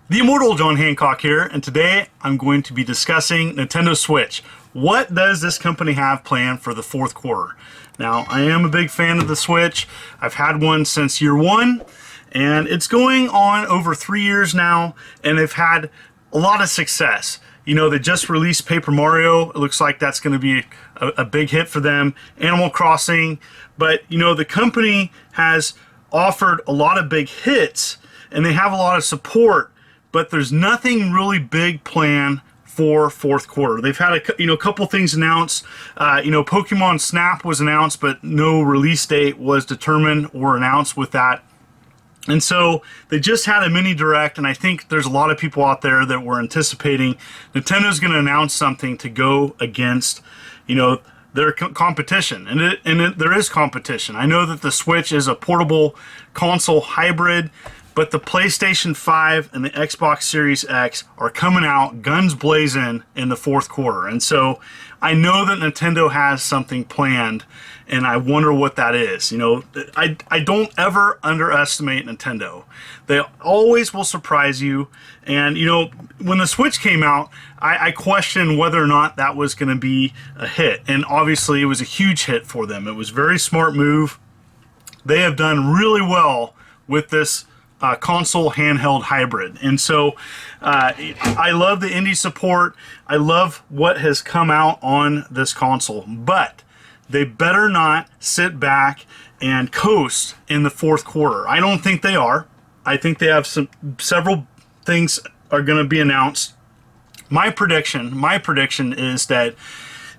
The immortal John Hancock here, and today I'm going to be discussing Nintendo Switch. What does this company have planned for the fourth quarter? Now, I am a big fan of the Switch. I've had one since year one, and it's going on over 3 years now, and they've had a lot of success. You know, they just released Paper Mario. It looks like that's going to be a big hit for them. Animal Crossing. But, you know, the company has offered a lot of big hits, and they have a lot of support, but there's nothing really big planned for fourth quarter. They've had a couple things announced. Pokemon Snap was announced, but no release date was determined or announced with that. And so they just had a mini direct, and I think there's a lot of people out there that were anticipating Nintendo's going to announce something to go against, their competition. And there is competition. I know that the Switch is a portable console hybrid, but the PlayStation 5 and the Xbox Series X are coming out guns blazing in the fourth quarter. And so I know that Nintendo has something planned, and I wonder what that is. I don't ever underestimate Nintendo. They always will surprise you. And, when the Switch came out, I questioned whether or not that was going to be a hit. And obviously it was a huge hit for them. It was a very smart move. They have done really well with this console handheld hybrid. And so I love the indie support. I love what has come out on this console, but they better not sit back and coast in the fourth quarter. I don't think they are. I think they have several things are going to be announced. My prediction is that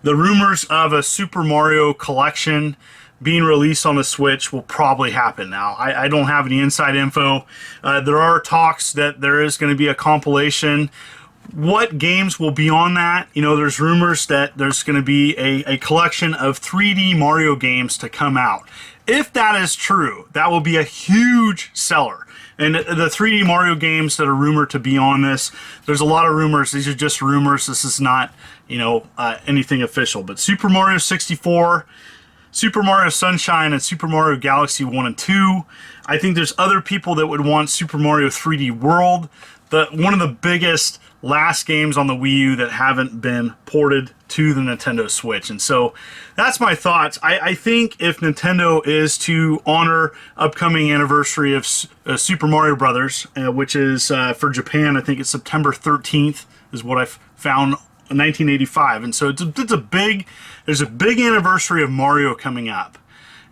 the rumors of a Super Mario collection being released on the Switch will probably happen. Now, I don't have any inside info. There are talks that there is going to be a compilation. What games will be on that? There's rumors that there's going to be a collection of 3D Mario games to come out. If that is true, that will be a huge seller. And the 3D Mario games that are rumored to be on this, there's a lot of rumors. These are just rumors. This is not, anything official. But Super Mario 64, Super Mario Sunshine, and Super Mario Galaxy 1 and 2. I think there's other people that would want Super Mario 3D World, one of the biggest last games on the Wii U that haven't been ported to the Nintendo Switch. And so that's my thoughts. I think if Nintendo is to honor upcoming anniversary of Super Mario Brothers, which is for Japan, I think it's September 13th is what I've found, 1985. And so there's a big anniversary of Mario coming up,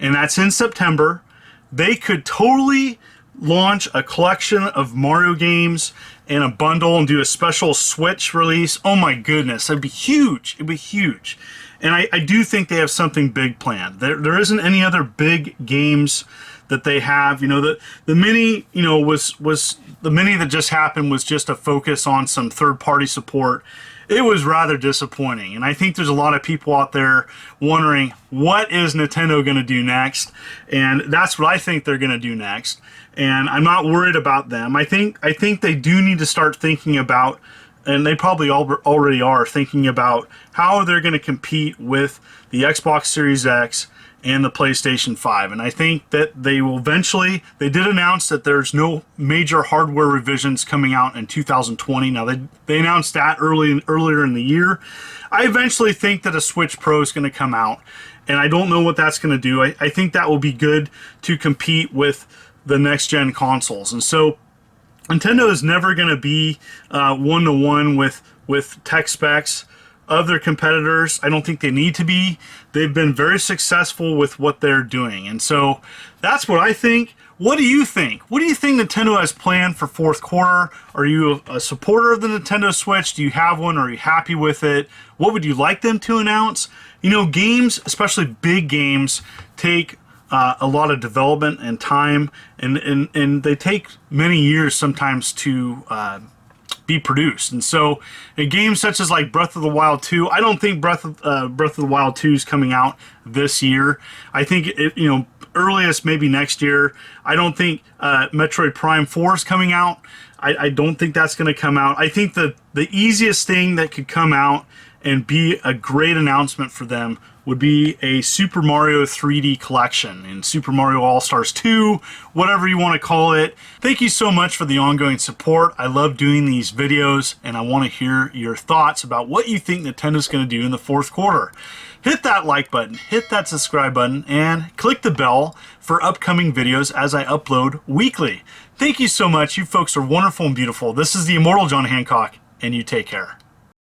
and that's in September. They could totally launch a collection of Mario games in a bundle and do a special Switch release. Oh my goodness, that'd be huge. It'd be huge. And I do think they have something big planned. There isn't any other big games that they have. The mini, was the mini that just happened was just a focus on some third-party support. It was rather disappointing, and I think there's a lot of people out there wondering, what is Nintendo going to do next? And that's what I think they're going to do next, and I'm not worried about them. I think they do need to start thinking about, and they probably already are thinking about, how they're going to compete with the Xbox Series X and the PlayStation 5. And I think that they will eventually, they did announce that there's no major hardware revisions coming out in 2020. Now, they announced that earlier in the year. I eventually think that a Switch Pro is going to come out, and I don't know what that's going to do. I think that will be good to compete with the next-gen consoles. And so Nintendo is never going to be one-to-one with tech specs of their competitors. I don't think they need to be. They've been very successful with what they're doing. And so that's what I think. What do you think? What do you think Nintendo has planned for fourth quarter? Are you a supporter of the Nintendo Switch? Do you have one? Are you happy with it? What would you like them to announce? Games, especially big games, take a lot of development and time, and they take many years sometimes to be produced. And so a game such as like Breath of the Wild 2, I don't think Breath of the Wild 2 is coming out this year. I think earliest maybe next year. I don't think Metroid Prime 4 is coming out I don't think that's going to come out. I think the easiest thing that could come out and be a great announcement for them would be a Super Mario 3D collection and Super Mario All-Stars 2, whatever you want to call it. Thank you so much for the ongoing support. I love doing these videos, and I want to hear your thoughts about what you think Nintendo's going to do in the fourth quarter. Hit that like button, hit that subscribe button, and click the bell for upcoming videos as I upload weekly. Thank you so much. You folks are wonderful and beautiful. This is the Immortal John Hancock, and you take care.